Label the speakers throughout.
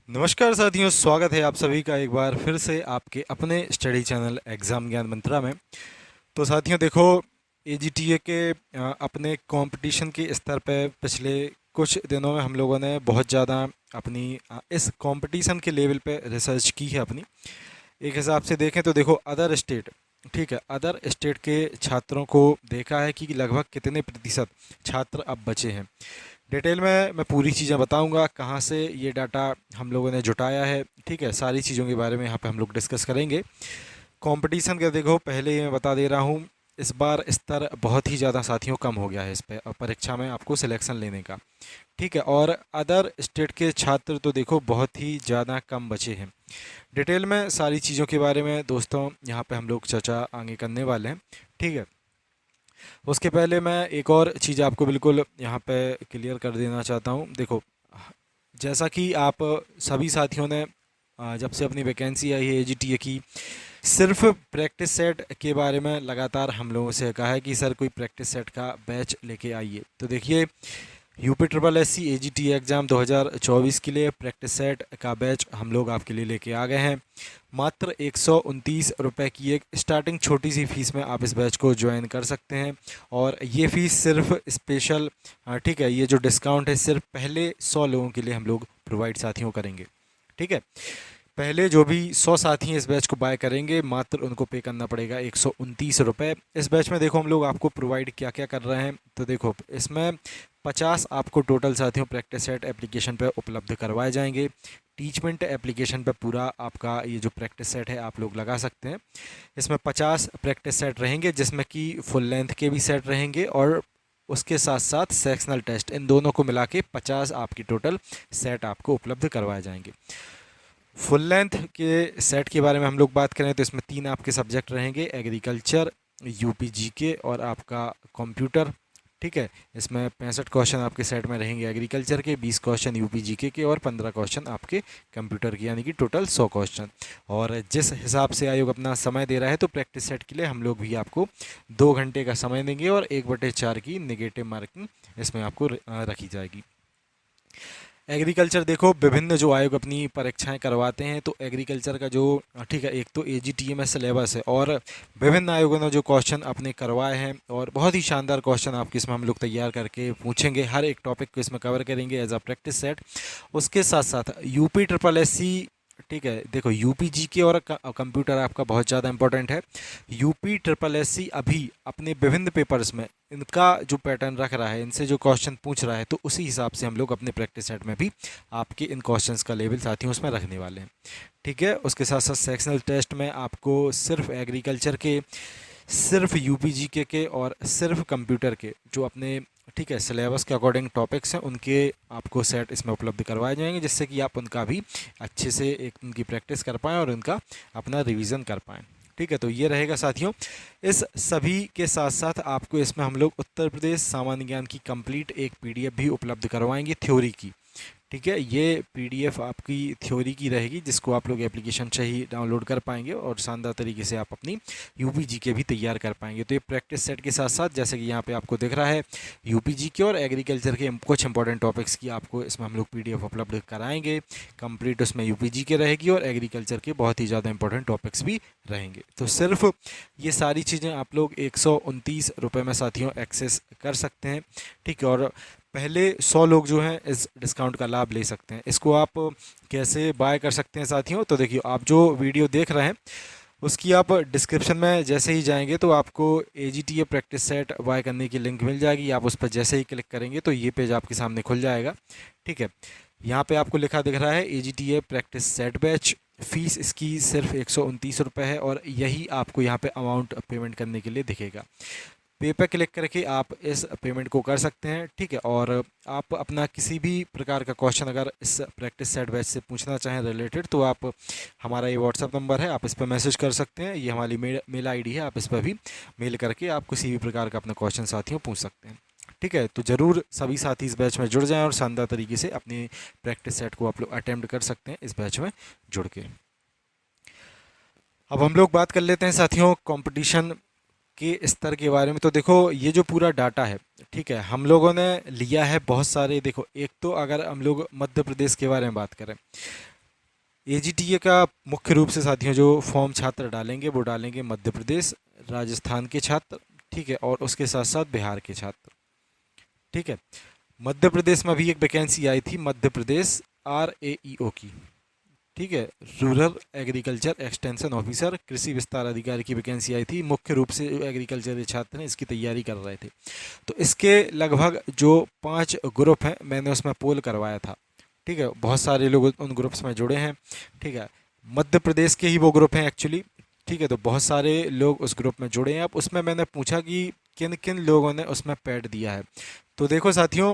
Speaker 1: नमस्कार साथियों, स्वागत है आप सभी का एक बार फिर से आपके अपने स्टडी चैनल एग्ज़ाम ज्ञान मंत्रा में। तो साथियों देखो, एजीटीए के अपने कंपटीशन के स्तर पे पिछले कुछ दिनों में हम लोगों ने बहुत ज़्यादा अपनी इस कंपटीशन के लेवल पे रिसर्च की है अपनी। एक हिसाब से देखें तो देखो, अदर स्टेट, ठीक है, अदर स्टेट के छात्रों को देखा है कि लगभग कितने प्रतिशत छात्र अब बचे हैं। डिटेल में मैं पूरी चीज़ें बताऊंगा, कहाँ से ये डाटा हम लोगों ने जुटाया है, ठीक है, सारी चीज़ों के बारे में यहाँ पे हम लोग डिस्कस करेंगे। कंपटीशन का देखो, पहले ही मैं बता दे रहा हूँ, इस बार स्तर बहुत ही ज़्यादा साथियों कम हो गया है इस पे परीक्षा में आपको सिलेक्शन लेने का, ठीक है। और अदर स्टेट के छात्र तो देखो बहुत ही ज़्यादा कम बचे हैं। डिटेल में सारी चीज़ों के बारे में दोस्तों यहाँ पे हम लोग चर्चा आगे करने वाले हैं, ठीक है। उसके पहले मैं एक और चीज़ आपको बिल्कुल यहाँ पे क्लियर कर देना चाहता हूँ। देखो, जैसा कि आप सभी साथियों ने जब से अपनी वैकेंसी आई है एजीटीए की, सिर्फ प्रैक्टिस सेट के बारे में लगातार हम लोगों से कहा है कि सर कोई प्रैक्टिस सेट का बैच लेके आइए। तो देखिए, यूपी ट्रिपल एस सी ए जी टी एग्ज़ाम 2024 के लिए प्रैक्टिस सेट का बैच हम लोग आपके लिए लेके आ गए हैं। मात्र 129 रुपये की एक स्टार्टिंग छोटी सी फ़ीस में आप इस बैच को ज्वाइन कर सकते हैं। और ये फ़ीस सिर्फ स्पेशल, ठीक है, ये जो डिस्काउंट है सिर्फ पहले 100 लोगों के लिए हम लोग प्रोवाइड साथियों करेंगे, ठीक है। पहले जो भी 100 साथी इस बैच को बाय करेंगे, मात्र उनको पे करना पड़ेगा 129 रुपये। इस बैच में देखो हम लोग आपको प्रोवाइड क्या क्या कर रहे हैं। तो देखो, इसमें 50 आपको टोटल साथियों प्रैक्टिस सेट एप्लीकेशन पे उपलब्ध करवाए जाएंगे। टीचमेंट एप्लीकेशन पे पूरा आपका ये जो प्रैक्टिस सेट है आप लोग लगा सकते हैं। इसमें 50 प्रैक्टिस सेट रहेंगे, जिसमें कि फुल लेंथ के भी सेट रहेंगे और उसके साथ साथ सेक्शनल टेस्ट, इन दोनों को मिला के 50 आपकी टोटल सेट आपको उपलब्ध करवाए जाएंगे। फुल लेंथ के सेट के बारे में हम लोग बात करें तो इसमें 3 आपके सब्जेक्ट रहेंगे, एग्रीकल्चर, यूपी जीके और आपका कंप्यूटर, ठीक है। इसमें 65 क्वेश्चन आपके सेट में रहेंगे एग्रीकल्चर के, 20 क्वेश्चन यूपी जीके के और 15 क्वेश्चन आपके कंप्यूटर के, यानी कि टोटल 100 क्वेश्चन। और जिस हिसाब से आयोग अपना समय दे रहा है तो प्रैक्टिस सेट के लिए हम लोग भी आपको 2 घंटे का समय देंगे और 1/4 की नेगेटिव मार्किंग इसमें आपको रखी जाएगी। एग्रीकल्चर देखो, विभिन्न जो आयोग अपनी परीक्षाएं करवाते हैं, तो एग्रीकल्चर का जो, ठीक है, एक तो एजीटीए में सिलेबस है और विभिन्न आयोगों ने जो क्वेश्चन अपने करवाए हैं और बहुत ही शानदार क्वेश्चन आपके इसमें हम लोग तैयार करके पूछेंगे, हर एक टॉपिक को इसमें कवर करेंगे एज अ प्रैक्टिस सेट। उसके साथ साथ यूपी ट्रिपल एस सी, ठीक है, देखो यूपी जीके और कंप्यूटर आपका बहुत ज़्यादा इंपॉर्टेंट है। यूपी ट्रिपल एस सी अभी अपने विभिन्न पेपर्स में इनका जो पैटर्न रख रहा है, इनसे जो क्वेश्चन पूछ रहा है, तो उसी हिसाब से हम लोग अपने प्रैक्टिस सेट में भी आपके इन क्वेश्चंस का लेवल साथियों उसमें रखने वाले हैं, ठीक है। उसके साथ साथ सेक्शनल टेस्ट में आपको सिर्फ एग्रीकल्चर के, सिर्फ यूपी जीके के और सिर्फ कंप्यूटर के जो अपने, ठीक है, सिलेबस के अकॉर्डिंग टॉपिक्स हैं, उनके आपको सेट इसमें उपलब्ध करवाए जाएंगे, जिससे कि आप उनका भी अच्छे से एक उनकी प्रैक्टिस कर पाएँ और उनका अपना रिवीजन कर पाएँ, ठीक है। तो ये रहेगा साथियों। इस सभी के साथ साथ आपको इसमें हम लोग उत्तर प्रदेश सामान्य ज्ञान की कंप्लीट एक पीडीएफ भी उपलब्ध करवाएंगे थ्योरी की, ठीक है। ये पीडीएफ आपकी थ्योरी की रहेगी, जिसको आप लोग एप्लीकेशन से ही डाउनलोड कर पाएंगे और शानदार तरीके से आप अपनी यूपी जीके भी तैयार कर पाएंगे। तो ये प्रैक्टिस सेट के साथ साथ, जैसे कि यहाँ पे आपको दिख रहा है, यूपी जीके और एग्रीकल्चर के कुछ इंपॉर्टेंट टॉपिक्स की आपको इसमें हम लोग पीडीएफ उपलब्ध कराएंगे। कंप्लीट उसमें यूपी जीके रहेगी और एग्रीकल्चर के बहुत ही ज़्यादा इंपॉर्टेंट टॉपिक्स भी रहेंगे। तो सिर्फ ये सारी चीज़ें आप लोग 129 रुपये में साथियों एक्सेस कर सकते हैं, ठीक है। और पहले 100 लोग जो हैं इस डिस्काउंट का लाभ ले सकते हैं। इसको आप कैसे बाय कर सकते हैं साथियों, तो देखिए, आप जो वीडियो देख रहे हैं उसकी आप डिस्क्रिप्शन में जैसे ही जाएंगे तो आपको एजीटीए प्रैक्टिस सेट बाय करने की लिंक मिल जाएगी। आप उस पर जैसे ही क्लिक करेंगे तो ये पेज आपके सामने खुल जाएगा, ठीक है। यहाँ पे आपको लिखा दिख रहा है AGTA practice set batch, fees इसकी सिर्फ 129 रुपये है और यही आपको यहाँ पे अमाउंट पेमेंट करने के लिए दिखेगा। पे पे क्लिक करके आप इस पेमेंट को कर सकते हैं, ठीक है। और आप अपना किसी भी प्रकार का क्वेश्चन अगर इस प्रैक्टिस सेट बैच से पूछना चाहें रिलेटेड, तो आप, हमारा ये व्हाट्सअप नंबर है, आप इस पर मैसेज कर सकते हैं। ये हमारी मेल आईडी है, आप इस पर भी मेल करके आप किसी भी प्रकार का अपना क्वेश्चन साथियों पूछ सकते हैं, ठीक है। तो ज़रूर सभी साथी इस बैच में जुड़ जाएं और शानदार तरीके से अपनी प्रैक्टिस सेट को आप लोग अटैम्प्ट कर सकते हैं इस बैच में जुड़ के। अब हम लोग बात कर लेते हैं साथियों कंपटीशन के स्तर के बारे में। तो देखो, ये जो पूरा डाटा है, ठीक है, हम लोगों ने लिया है बहुत सारे। देखो, एक तो अगर हम लोग मध्य प्रदेश के बारे में बात करें, एजीटीए का मुख्य रूप से साथियों जो फॉर्म छात्र डालेंगे वो डालेंगे मध्य प्रदेश, राजस्थान के छात्र, ठीक है, और उसके साथ साथ बिहार के छात्र, ठीक है। मध्य प्रदेश में भी एक वैकेंसी आई थी, मध्य प्रदेश RAEO की, ठीक है, रूरल एग्रीकल्चर एक्सटेंशन ऑफिसर, कृषि विस्तार अधिकारी की वैकेंसी आई थी। मुख्य रूप से एग्रीकल्चर के छात्र हैं इसकी तैयारी कर रहे थे। तो इसके लगभग जो 5 ग्रुप हैं मैंने उसमें पोल करवाया था, ठीक है। बहुत सारे लोग उन ग्रुप्स में जुड़े हैं, ठीक है। मध्य प्रदेश के ही वो ग्रुप हैं एक्चुअली, ठीक है। तो बहुत सारे लोग उस ग्रुप में जुड़े हैं। अब उसमें मैंने पूछा कि किन किन लोगों ने उसमें पैड दिया है। तो देखो साथियों,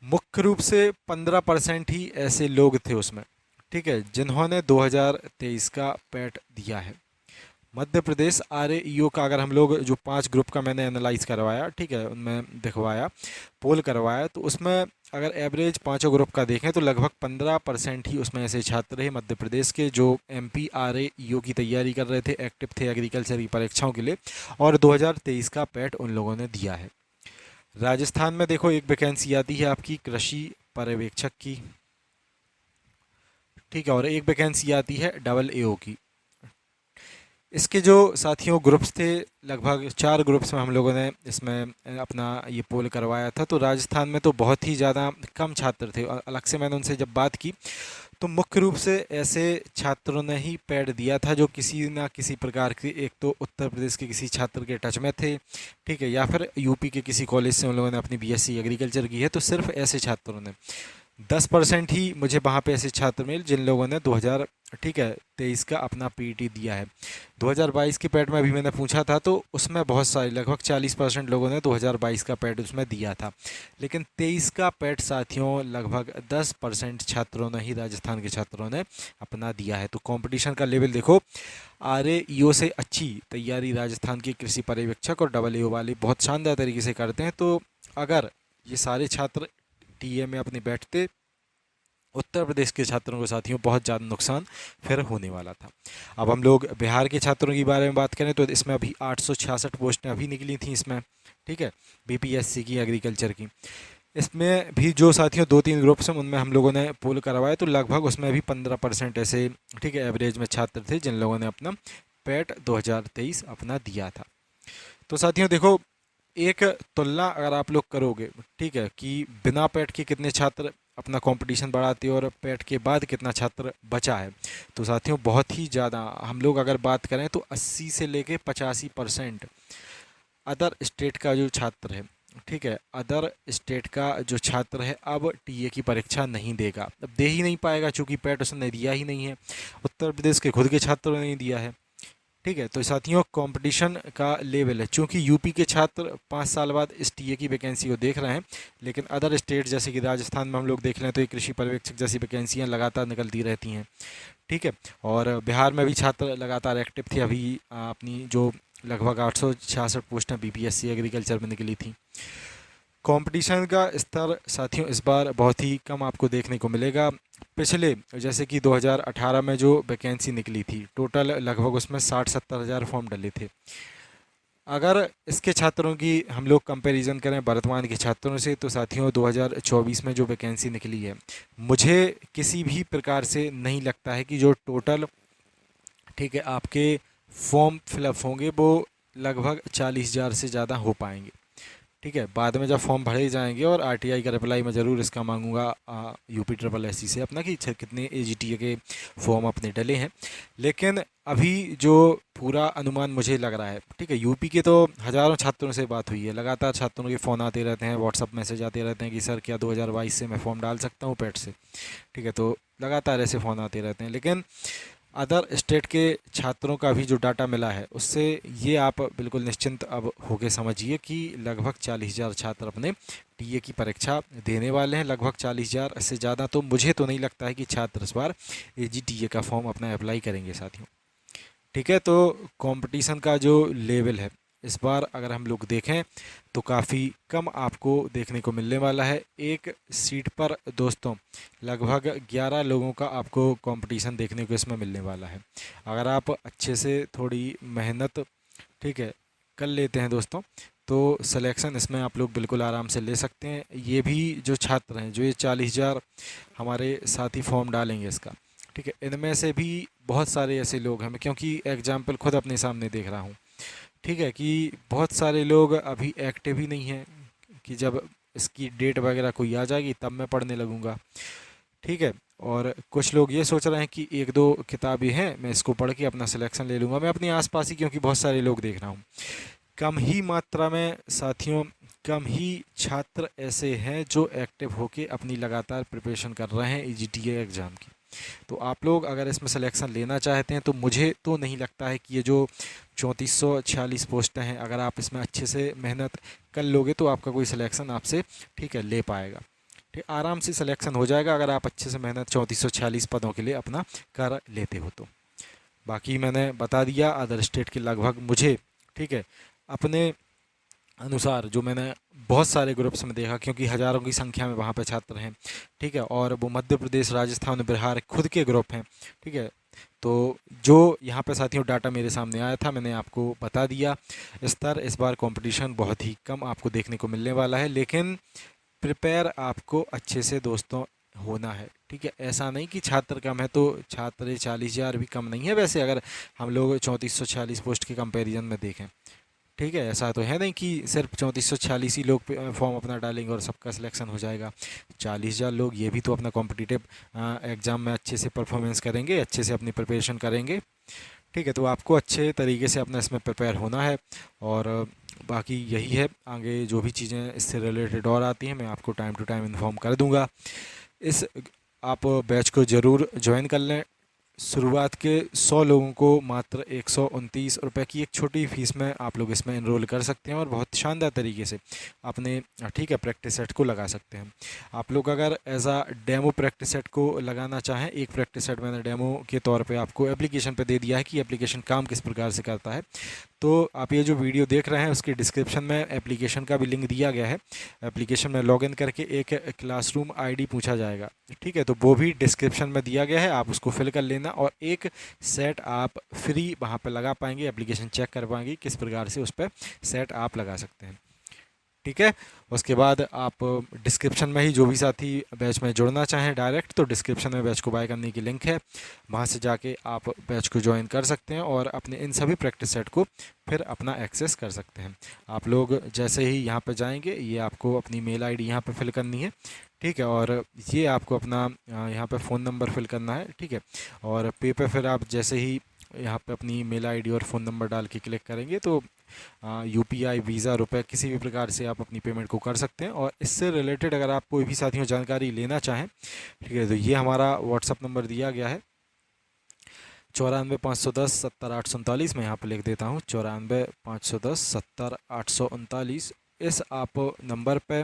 Speaker 1: मुख्य रूप से 15% ही ऐसे लोग थे उसमें, ठीक है, जिन्होंने 2023 का पैट दिया है। मध्य प्रदेश RAEO का अगर हम लोग जो 5 ग्रुप का मैंने एनालाइज करवाया, ठीक है, उनमें दिखवाया, पोल करवाया, तो उसमें अगर एवरेज पाँचों ग्रुप का देखें तो लगभग 15% ही उसमें ऐसे छात्र हैं मध्य प्रदेश के जो MP RAEO की तैयारी कर रहे थे, एक्टिव थे एग्रीकल्चर की परीक्षाओं के लिए, और 2023 का पैट उन लोगों ने दिया है। राजस्थान में देखो एक वैकेंसी आती है आपकी कृषि पर्यवेक्षक की, ठीक है, और एक वैकेंसी आती है AAO की। इसके जो साथियों ग्रुप्स थे, लगभग 4 ग्रुप्स में हम लोगों ने इसमें अपना ये पोल करवाया था। तो राजस्थान में तो बहुत ही ज़्यादा कम छात्र थे। अलग से मैंने उनसे जब बात की तो मुख्य रूप से ऐसे छात्रों ने ही पैड दिया था जो किसी ना किसी प्रकार के, एक तो उत्तर प्रदेश के किसी छात्र के टच में थे, ठीक है, या फिर यूपी के किसी कॉलेज से उन लोगों ने अपनी BSc एग्रीकल्चर की है। तो सिर्फ ऐसे छात्रों ने 10% ही मुझे वहाँ पे ऐसे छात्र मिले जिन लोगों ने 2000, ठीक है, 23 का अपना PET दिया है। 2022 के पैड में भी मैंने पूछा था तो उसमें बहुत सारे लगभग 40% लोगों ने 2022 का पैड उसमें दिया था। लेकिन 23 का पैड साथियों लगभग 10% छात्रों ने ही, राजस्थान के छात्रों ने अपना दिया है। तो कंपटीशन का लेवल देखो, RAEO से अच्छी तैयारी राजस्थान के कृषि पर्यवेक्षक और AAO वाले बहुत शानदार तरीके से करते हैं। तो अगर ये सारे छात्र TA में अपने बैठते, उत्तर प्रदेश के छात्रों को साथियों बहुत ज़्यादा नुकसान फिर होने वाला था। अब हम लोग बिहार के छात्रों की बारे में बात करें तो इसमें अभी 866 पोस्टें अभी निकली थी इसमें, ठीक है, BPSC की एग्रीकल्चर की। इसमें भी जो साथियों 2-3 ग्रुप्स हैं उनमें हम लोगों ने पोल करवाया तो लगभग उसमें भी 15% ऐसे, ठीक है, एवरेज में छात्र थे जिन लोगों ने अपना पैट 2023 अपना दिया था। तो साथियों देखो, एक तुलना अगर आप लोग करोगे, ठीक है, कि बिना पैट के कितने छात्र अपना कंपटीशन बढ़ाते हैं और पैट के बाद कितना छात्र बचा है, तो साथियों बहुत ही ज़्यादा, हम लोग अगर बात करें तो 80 से लेके 85% अदर स्टेट का जो छात्र है, ठीक है, अदर स्टेट का जो छात्र है अब TA की परीक्षा नहीं देगा, अब दे ही नहीं पाएगा चूँकि पैट उसने दिया ही नहीं है। उत्तर प्रदेश के खुद के छात्रों ने नहीं दिया है, ठीक है। तो साथियों कंपटीशन का लेवल है, चूँकि यूपी के छात्र 5 साल बाद इस TA की वैकेंसी को देख रहे हैं, लेकिन अदर स्टेट जैसे कि राजस्थान में हम लोग देख लें तो ये कृषि पर्यवेक्षक जैसी वैकेंसियाँ लगातार निकलती रहती हैं, ठीक है। और बिहार में भी छात्र लगातार एक्टिव थे। अभी अपनी जो लगभग 866 पोस्टें BPSC एग्रीकल्चर में निकली थी। कंपटीशन का स्तर साथियों इस बार बहुत ही कम आपको देखने को मिलेगा। पिछले जैसे कि 2018 में जो वैकेंसी निकली थी टोटल लगभग उसमें 60-70 हज़ार फॉर्म डले थे। अगर इसके छात्रों की हम लोग कंपैरिजन करें वर्तमान के छात्रों से तो साथियों 2024 में जो वैकेंसी निकली है, मुझे किसी भी प्रकार से नहीं लगता है कि जो टोटल, ठीक है, आपके फॉर्म फिलअप होंगे वो लगभग 40,000 से ज़्यादा हो पाएंगे, ठीक है। बाद में जब फॉर्म भरे जाएंगे और RTI का रिप्लाई मैं ज़रूर इसका मांगूंगा UPSSC से अपना कि कितने AGTA के फॉर्म अपने डले हैं। लेकिन अभी जो पूरा अनुमान मुझे लग रहा है, ठीक है, यूपी के तो हज़ारों छात्रों से बात हुई है, लगातार छात्रों के फ़ोन आते रहते हैं, व्हाट्सअप मैसेज आते रहते हैं कि सर क्या 2022 से मैं फ़ॉर्म डाल सकता हूँ पैट से, ठीक है। तो लगातार ऐसे फ़ोन आते रहते हैं। लेकिन अदर स्टेट के छात्रों का भी जो डाटा मिला है उससे ये आप बिल्कुल निश्चिंत अब होके समझिए कि लगभग 40,000 छात्र अपने TA की परीक्षा देने वाले हैं। लगभग 40,000 से ज़्यादा तो मुझे तो नहीं लगता है कि छात्र इस बार AGTA का फॉर्म अपना अप्लाई करेंगे साथियों, ठीक है। तो कंपटीशन का जो लेवल है इस बार अगर हम लोग देखें तो काफ़ी कम आपको देखने को मिलने वाला है। एक सीट पर दोस्तों लगभग 11 लोगों का आपको कंपटीशन देखने को इसमें मिलने वाला है। अगर आप अच्छे से थोड़ी मेहनत, ठीक है, कर लेते हैं दोस्तों तो सिलेक्शन इसमें आप लोग बिल्कुल आराम से ले सकते हैं। ये भी जो छात्र हैं, जो ये 40,000 हमारे साथी फॉर्म डालेंगे इसका, ठीक है, इनमें से भी बहुत सारे ऐसे लोग हैं, मैं क्योंकि एग्जाम्पल खुद अपने सामने देख रहा हूँ, ठीक है, कि बहुत सारे लोग अभी एक्टिव ही नहीं हैं, कि जब इसकी डेट वगैरह कोई आ जाएगी तब मैं पढ़ने लगूँगा। ठीक है, और कुछ लोग ये सोच रहे हैं कि एक दो किताबें हैं, मैं इसको पढ़ के अपना सिलेक्शन ले लूँगा। मैं अपने आसपास ही क्योंकि बहुत सारे लोग देख रहा हूँ, कम ही मात्रा में साथियों, कम ही छात्र ऐसे हैं जो एक्टिव होके अपनी लगातार प्रिपरेशन कर रहे हैं ईजीटीए एग्ज़ाम की। तो आप लोग अगर इसमें सिलेक्शन लेना चाहते हैं तो मुझे तो नहीं लगता है कि ये जो 3446 पोस्टें हैं, अगर आप इसमें अच्छे से मेहनत कर लोगे तो आपका कोई सिलेक्शन आपसे, ठीक है, ले पाएगा। ठीक, आराम से सिलेक्शन हो जाएगा अगर आप अच्छे से मेहनत 3446 पदों के लिए अपना कर लेते हो तो। बाकी मैंने बता दिया अदर स्टेट के लगभग मुझे, ठीक है, अपने अनुसार जो मैंने बहुत सारे ग्रुप्स में देखा, क्योंकि हज़ारों की संख्या में वहाँ पे छात्र हैं, ठीक है, और वो मध्य प्रदेश, राजस्थान, बिहार खुद के ग्रुप हैं, ठीक है। तो जो यहाँ पे साथियों डाटा मेरे सामने आया था मैंने आपको बता दिया। स्तर इस बार कंपटीशन बहुत ही कम आपको देखने को मिलने वाला है, लेकिन प्रिपेयर आपको अच्छे से दोस्तों होना है। ठीक है, ऐसा नहीं कि छात्र कम है तो छात्र 40,000 भी कम नहीं है वैसे, अगर हम लोग 3446 पोस्ट के कंपैरिजन में देखें। ठीक है, ऐसा तो है नहीं कि सिर्फ 3446 ही लोग फॉर्म अपना डालेंगे और सबका सिलेक्शन हो जाएगा। 40,000 लोग ये भी तो अपना कॉम्पिटिटिव एग्ज़ाम में अच्छे से परफॉर्मेंस करेंगे, अच्छे से अपनी प्रिपरेशन करेंगे। ठीक है, तो आपको अच्छे तरीके से अपना इसमें प्रिपेयर होना है। और बाकी यही है, आगे जो भी चीज़ें इससे रिलेटेड और आती हैं मैं आपको टाइम टू टाइम इन्फॉर्म कर दूंगा। इस आप बैच को ज़रूर ज्वाइन कर लें। शुरुआत के 100 लोगों को मात्र 129 रुपये की एक छोटी फ़ीस में आप लोग इसमें इनरोल कर सकते हैं और बहुत शानदार तरीके से अपने, ठीक है, प्रैक्टिस सेट को लगा सकते हैं। आप लोग अगर एज आ डेमो प्रैक्टिस सेट को लगाना चाहें, एक प्रैक्टिस सेट मैंने डेमो के तौर पे आपको एप्लीकेशन पे दे दिया है कि एप्लीकेशन काम किस प्रकार से करता है। तो आप ये जो वीडियो देख रहे हैं उसकी डिस्क्रिप्शन में एप्लीकेशन का भी लिंक दिया गया है। एप्लीकेशन में लॉगिन करके एक क्लासरूम आईडी पूछा जाएगा, ठीक है, तो वो भी डिस्क्रिप्शन में दिया गया है, आप उसको फिल कर लेना और एक सेट आप फ्री वहाँ पर लगा पाएंगे। एप्लीकेशन चेक कर पाएंगे किस प्रकार से उस पर सेट आप लगा सकते हैं। ठीक है, उसके बाद आप डिस्क्रिप्शन में ही जो भी साथी बैच में जुड़ना चाहें डायरेक्ट, तो डिस्क्रिप्शन में बैच को बाय करने की लिंक है, वहाँ से जाके आप बैच को ज्वाइन कर सकते हैं और अपने इन सभी प्रैक्टिस सेट को फिर अपना एक्सेस कर सकते हैं। आप लोग जैसे ही यहाँ पर जाएंगे, ये आपको अपनी मेल आईडी यहाँ पर फिल करनी है, ठीक है, और ये आपको अपना यहाँ पे फ़ोन नंबर फिल करना है, ठीक है, और पे पे फिर आप जैसे ही यहाँ पे अपनी मेल आईडी और फ़ोन नंबर डाल के क्लिक करेंगे तो यूपीआई, वीज़ा, रुपए किसी भी प्रकार से आप अपनी पेमेंट को कर सकते हैं। और इससे रिलेटेड अगर आप कोई भी साथियों जानकारी लेना चाहें, ठीक है, तो ये हमारा व्हाट्सअप नंबर दिया गया है 94 510 70 839। मैं यहाँ पर लिख देता हूँ 94 510 70 839। इस आप नंबर पे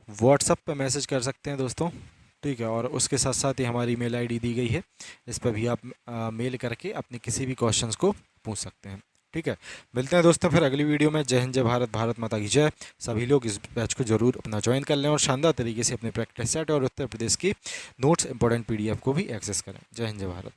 Speaker 1: व्हाट्सअप पे मैसेज कर सकते हैं दोस्तों, ठीक है, और उसके साथ साथ ही हमारी मेल आईडी दी गई है, इस पर भी आप मेल करके अपने किसी भी क्वेश्चंस को पूछ सकते हैं। ठीक है, मिलते हैं दोस्तों फिर अगली वीडियो में। जय हिंद, जय भारत, भारत माता की जय। सभी लोग इस बैच को जरूर अपना ज्वाइन कर लें और शानदार तरीके से अपने प्रैक्टिस सेट और उत्तर प्रदेश की नोट्स इंपॉर्टेंट पीडीएफ को भी एक्सेस करें। जय हिंद, जय भारत।